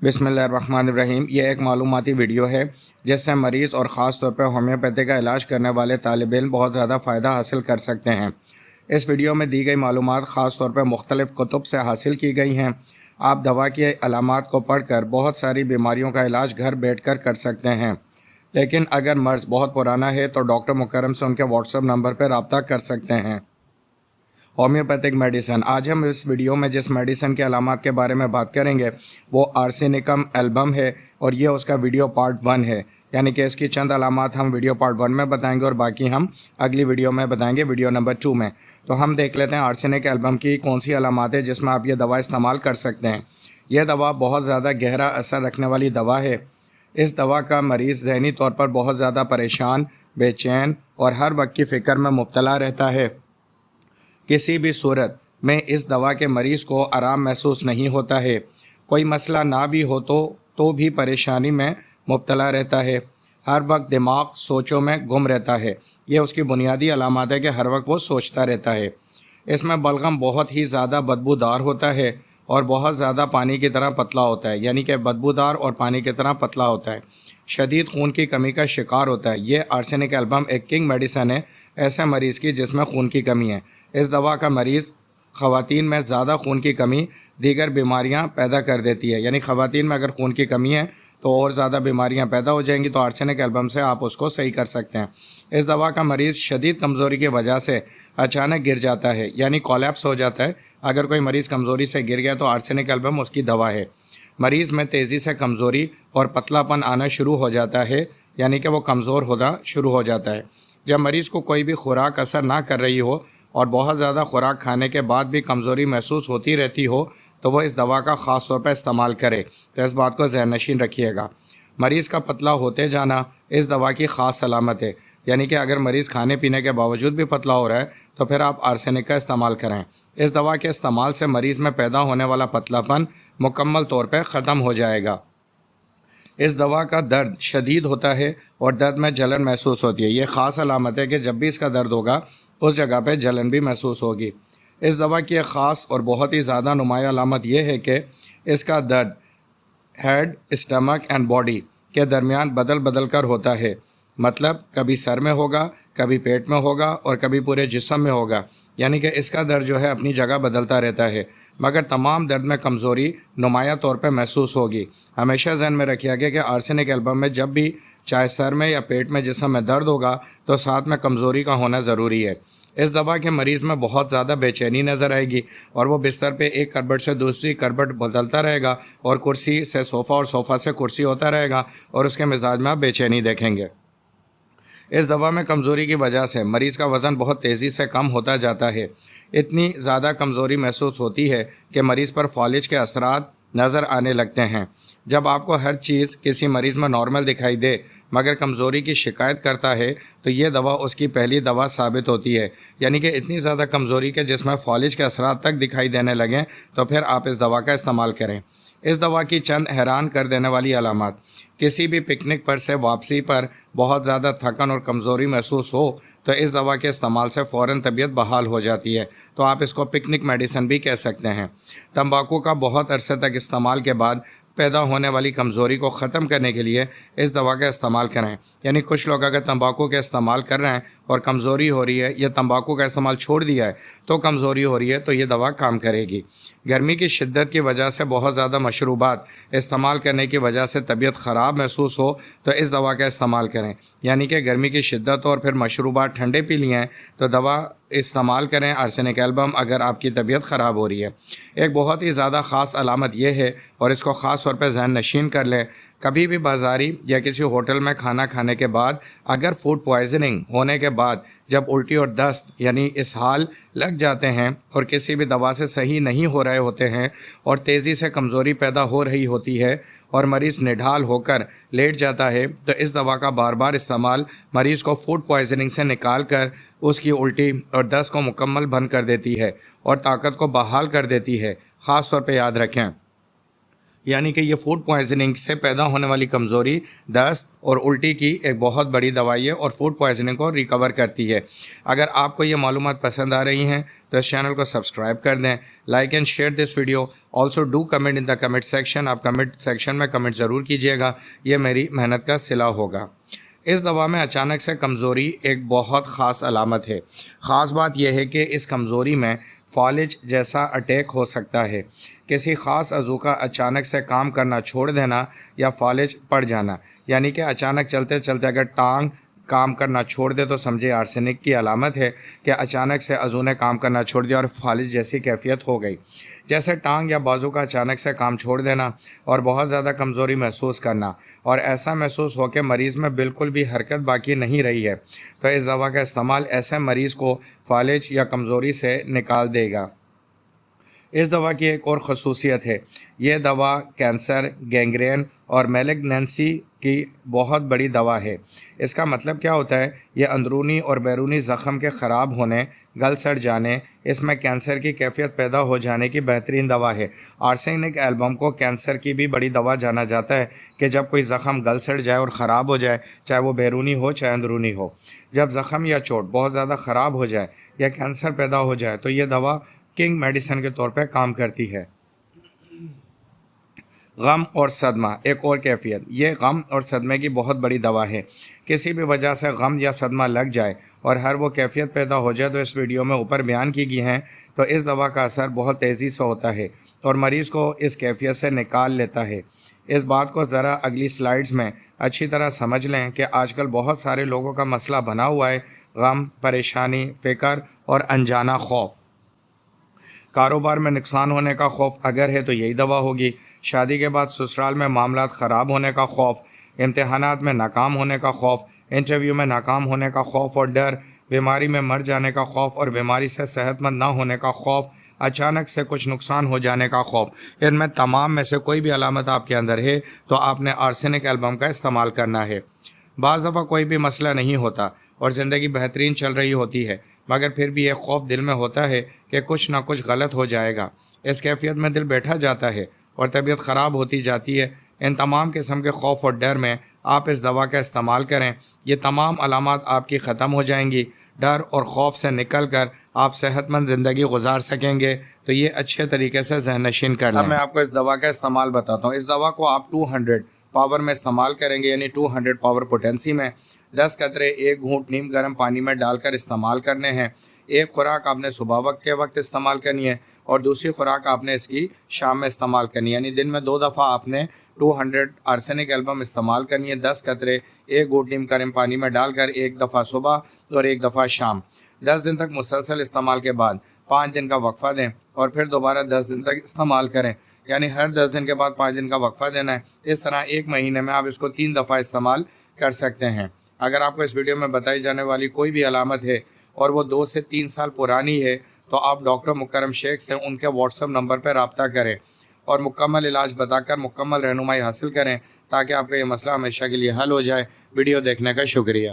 बिस्मिल्लाहिर्रहमानिर्रहीम। ये एक मालूमाती वीडियो है जिससे मरीज़ और ख़ास तौर पर होम्योपैथी का इलाज करने वाले तालिब इल्म बहुत ज़्यादा फ़ायदा हासिल कर सकते हैं। इस वीडियो में दी गई मालूमात ख़ास तौर पर मुख्तलिफ़ कुतुब से हासिल की गई हैं। आप दवा की अलामात को पढ़कर बहुत सारी बीमारियों का इलाज घर बैठकर कर सकते हैं, लेकिन अगर मर्ज़ बहुत पुराना है तो डॉक्टर मुकर्रम से उनके व्हाट्सएप नंबर पर रब्ता कर सकते हैं। Homeopathic medicine. आज हम इस वीडियो में जिस मेडिसिन के अलामात के बारे में बात करेंगे वो आर्सेनिकम एल्बम है और ये उसका वीडियो पार्ट 1 है, यानी कि इसकी चंद अलामात हम वीडियो पार्ट 1 में बताएंगे और बाकी हम अगली वीडियो में बताएंगे, वीडियो नंबर 2 में। तो हम देख लेते हैं आर्सेनिक एल्बम की कौन सी अलामात है जिसमें आप ये दवा इस्तेमाल कर सकते हैं। यह दवा बहुत ज़्यादा गहरा असर रखने वाली दवा है। इस दवा का मरीज़ ज़हनी तौर पर बहुत ज़्यादा परेशान, बेचैन और हर वक्त की फ़िक्र में मुब्तला रहता है। किसी भी सूरत में इस दवा के मरीज़ को आराम महसूस नहीं होता है। कोई मसला ना भी हो तो भी परेशानी में मुब्तला रहता है। हर वक्त दिमाग सोचों में गुम रहता है। ये उसकी बुनियादी अलामत है कि हर वक्त वो सोचता रहता है। इसमें बलगम बहुत ही ज़्यादा बदबूदार होता है और बहुत ज़्यादा पानी की तरह पतला होता है, यानी कि बदबूदार और पानी की तरह पतला होता है। शदीद खून की कमी का शिकार होता है। ये आर्सेनिक एल्बम एक किंग मेडिसन है ऐसे मरीज़ की जिसमें खून की कमी है। इस दवा का मरीज़ ख़वातीन में ज़्यादा खून की कमी दीगर बीमारियां पैदा कर देती है, यानी ख़वातीन में अगर खून की कमी है तो और ज़्यादा बीमारियां पैदा हो जाएंगी, तो आर्सेनिक एल्बम से आप उसको सही कर सकते हैं। इस दवा का मरीज़ शदीद कमज़ोरी की वजह से अचानक गिर जाता है, यानी कोलैप्स हो जाता है। अगर कोई मरीज़ कमज़ोरी से गिर गया तो आर्सेनिक एल्बम उसकी दवा है। मरीज़ में तेज़ी से कमज़ोरी और पतलापन आना शुरू हो जाता है, यानी कि वो कमज़ोर होना शुरू हो जाता है। जब मरीज़ को कोई भी खुराक असर ना कर रही हो और बहुत ज़्यादा खुराक खाने के बाद भी कमज़ोरी महसूस होती रहती हो तो वो इस दवा का ख़ास तौर पर इस्तेमाल करे। तो इस बात को ज़हन नशीन रखिएगा। मरीज़ का पतला होते जाना इस दवा की ख़ास सलामत है, यानी कि अगर मरीज़ खाने पीने के बावजूद भी पतला हो रहा है तो फिर आप आर्सेनिक का इस्तेमाल करें। इस दवा के इस्तेमाल से मरीज़ में पैदा होने वाला पतलापन मुकम्मल तौर पर ख़त्म हो जाएगा। इस दवा का दर्द शदीद होता है और दर्द में जलन महसूस होती है। ये ख़ास अलामत है कि जब भी इसका दर्द होगा उस जगह पे जलन भी महसूस होगी। इस दवा की एक ख़ास और बहुत ही ज़्यादा नुमाया अलामत यह है कि इसका दर्द हेड, स्टमक एंड बॉडी के दरमियान बदल बदल कर होता है। मतलब कभी सर में होगा, कभी पेट में होगा और कभी पूरे जिस्म में होगा, यानी कि इसका दर्द जो है अपनी जगह बदलता रहता है, मगर तमाम दर्द में कमज़ोरी नुमाया तौर पर महसूस होगी। हमेशा जहन में रखिए कि आर्सेनिक एल्बम में जब भी चाहे सर में या पेट में जिस्म में दर्द होगा तो साथ में कमज़ोरी का होना ज़रूरी है। इस दवा के मरीज़ में बहुत ज़्यादा बेचैनी नज़र आएगी और वो बिस्तर पे एक करबट से दूसरी करबट बदलता रहेगा और कुर्सी से सोफ़ा और सोफ़ा से कुर्सी होता रहेगा और उसके मिजाज में आप बेचैनी देखेंगे। इस दवा में कमज़ोरी की वजह से मरीज़ का वज़न बहुत तेज़ी से कम होता जाता है। इतनी ज़्यादा कमज़ोरी महसूस होती है कि मरीज़ पर फालिज के असरात नज़र आने लगते हैं। जब आपको हर चीज़ किसी मरीज़ में नॉर्मल दिखाई दे मगर कमज़ोरी की शिकायत करता है तो ये दवा उसकी पहली दवा साबित होती है, यानी कि इतनी ज़्यादा कमज़ोरी के जिसमें फालिज के असरात तक दिखाई देने लगें तो फिर आप इस दवा का इस्तेमाल करें। इस दवा की चंद हैरान कर देने वाली अलामत। किसी भी पिकनिक पर से वापसी पर बहुत ज़्यादा थकन और कमज़ोरी महसूस हो तो इस दवा के इस्तेमाल से फ़ौरन तबीयत बहाल हो जाती है, तो आप इसको पिकनिक मेडिसिन भी कह सकते हैं। तंबाकू का बहुत अरसे तक इस्तेमाल के बाद पैदा होने वाली कमज़ोरी को ख़त्म करने के लिए इस दवा का इस्तेमाल करें। यानी कुछ लोग अगर तंबाकू का इस्तेमाल कर रहे हैं और कमज़ोरी हो रही है या तंबाकू का इस्तेमाल छोड़ दिया है तो कमज़ोरी हो रही है, तो ये दवा काम करेगी। गर्मी की शिद्दत की वजह से बहुत ज़्यादा मशरूबात इस्तेमाल करने की वजह से तबीयत ख़राब महसूस हो तो इस दवा का इस्तेमाल करें, यानी कि गर्मी की शिद्दत और फिर मशरूबात ठंडे पी लिए हैं तो दवा इस्तेमाल करें आर्सेनिक एल्बम अगर आपकी तबीयत ख़राब हो रही है। एक बहुत ही ज़्यादा ख़ास अलामत यह है और इसको ख़ास तौर पर जहन नशीन कर लें, कभी भी बाज़ारी या किसी होटल में खाना खाने के बाद अगर फूड पॉइजनिंग होने के बाद जब उल्टी और दस्त यानी इसहाल लग जाते हैं और किसी भी दवा से सही नहीं हो रहे होते हैं और तेज़ी से कमज़ोरी पैदा हो रही होती है और मरीज़ निढाल होकर लेट जाता है तो इस दवा का बार बार इस्तेमाल मरीज़ को फूड पॉइजनिंग से निकाल कर उसकी उल्टी और दस्त को मुकम्मल बंद कर देती है और ताकत को बहाल कर देती है। ख़ास तौर पे याद रखें, यानी कि ये फूड पॉइजनिंग से पैदा होने वाली कमज़ोरी, दस्त और उल्टी की एक बहुत बड़ी दवाई है और फूड पॉइजनिंग को रिकवर करती है। अगर आपको ये मालूमात पसंद आ रही हैं तो इस चैनल को सब्सक्राइब कर दें, like and share this video also do comment in the comment section. آپ کمنٹ سیکشن میں کمنٹ ضرور کیجیے گا, یہ میری محنت کا صلہ ہوگا. اس دوا میں اچانک سے کمزوری ایک بہت خاص علامت ہے. خاص بات یہ ہے کہ اس کمزوری میں فالج جیسا اٹیک ہو سکتا ہے. کسی خاص عضو کا اچانک سے کام کرنا چھوڑ دینا یا فالج پڑ جانا, یعنی کہ اچانک چلتے چلتے اگر ٹانگ کام کرنا چھوڑ دے تو سمجھے آرسینک کی علامت ہے کہ اچانک سے عضو نے کام کرنا چھوڑ دیا اور فالج جیسی کیفیت ہو گئی. جیسے ٹانگ یا بازو کا اچانک سے کام چھوڑ دینا اور بہت زیادہ کمزوری محسوس کرنا, اور ایسا محسوس ہو کہ مریض میں بالکل بھی حرکت باقی نہیں رہی ہے, تو اس دوا کا استعمال ایسے مریض کو فالج یا کمزوری سے نکال دے گا. اس دوا کی ایک اور خصوصیت ہے, یہ دوا کینسر, گینگرین اور میلیگنینسی کی بہت بڑی دوا ہے. اس کا مطلب کیا ہوتا ہے؟ یہ اندرونی اور بیرونی زخم کے خراب ہونے, گل سڑ جانے, اس میں کینسر کی کیفیت پیدا ہو جانے کی بہترین دوا ہے. آرسینک ایلبم کو کینسر کی بھی بڑی دوا جانا جاتا ہے کہ جب کوئی زخم گل سڑ جائے اور خراب ہو جائے, چاہے وہ بیرونی ہو چاہے اندرونی ہو, جب زخم یا چوٹ بہت زیادہ خراب ہو جائے یا کینسر پیدا ہو جائے تو یہ دوا کنگ میڈیسن کے طور پہ کام کرتی ہے. غم اور صدمہ ایک اور کیفیت. یہ غم اور صدمے کی بہت بڑی دوا ہے. کسی بھی وجہ سے غم یا صدمہ لگ جائے اور ہر وہ کیفیت پیدا ہو جائے تو اس ویڈیو میں اوپر بیان کی گئی ہیں, تو اس دوا کا اثر بہت تیزی سے ہوتا ہے اور مریض کو اس کیفیت سے نکال لیتا ہے. اس بات کو ذرا اگلی سلائیڈز میں اچھی طرح سمجھ لیں کہ آج کل بہت سارے لوگوں کا مسئلہ بنا ہوا ہے غم, پریشانی, فکر اور انجانہ خوف. کاروبار میں نقصان ہونے کا خوف اگر ہے تو یہی دوا ہوگی. شادی کے بعد سسرال میں معاملات خراب ہونے کا خوف, امتحانات میں ناکام ہونے کا خوف, انٹرویو میں ناکام ہونے کا خوف اور ڈر, بیماری میں مر جانے کا خوف اور بیماری سے صحت مند نہ ہونے کا خوف, اچانک سے کچھ نقصان ہو جانے کا خوف. ان میں تمام میں سے کوئی بھی علامت آپ کے اندر ہے تو آپ نے آرسینک ایلبم کا استعمال کرنا ہے. بعض دفعہ کوئی بھی مسئلہ نہیں ہوتا اور زندگی بہترین چل رہی ہوتی ہے, مگر پھر بھی ایک خوف دل میں ہوتا ہے کہ کچھ نہ کچھ غلط ہو جائے گا. اس کیفیت میں دل بیٹھا جاتا ہے اور طبیعت خراب ہوتی جاتی ہے. ان تمام قسم کے خوف اور ڈر میں آپ اس دوا کا استعمال کریں, یہ تمام علامات آپ کی ختم ہو جائیں گی. ڈر اور خوف سے نکل کر آپ صحت مند زندگی گزار سکیں گے. تو یہ اچھے طریقے سے ذہن نشین کر لیں. اب میں آپ کو اس دوا کا استعمال بتاتا ہوں. اس دوا کو آپ 200 پاور میں استعمال کریں گے, یعنی 200 پاور پوٹینسی میں. 10 قطرے 1 گھونٹ نیم گرم پانی میں ڈال کر استعمال کرنے ہیں. ایک خوراک آپ نے صبح وقت کے وقت استعمال کرنی ہے اور دوسری خوراک آپ نے اس کی شام میں استعمال کرنی ہے, یعنی دن میں 2 دفعہ آپ نے 200 آرسینک ایلبم استعمال کرنی ہے. 10 قطرے 1 گھونٹ نیم گرم پانی میں ڈال کر 1 دفعہ صبح اور 1 دفعہ شام. 10 دن تک مسلسل استعمال کے بعد 5 دن کا وقفہ دیں اور پھر دوبارہ 10 دن تک استعمال کریں, یعنی ہر 10 دن کے بعد 5 دن کا وقفہ دینا ہے. اس طرح ایک مہینے میں آپ اس کو 3 دفعہ استعمال کر سکتے ہیں. اگر آپ کو اس ویڈیو میں بتائی جانے والی کوئی بھی علامت ہے اور وہ 2 سے 3 سال پرانی ہے تو آپ ڈاکٹر مکرم شیخ سے ان کے واٹس ایپ نمبر پر رابطہ کریں اور مکمل علاج بتا کر مکمل رہنمائی حاصل کریں تاکہ آپ کا یہ مسئلہ ہمیشہ کے لیے حل ہو جائے. ویڈیو دیکھنے کا شکریہ.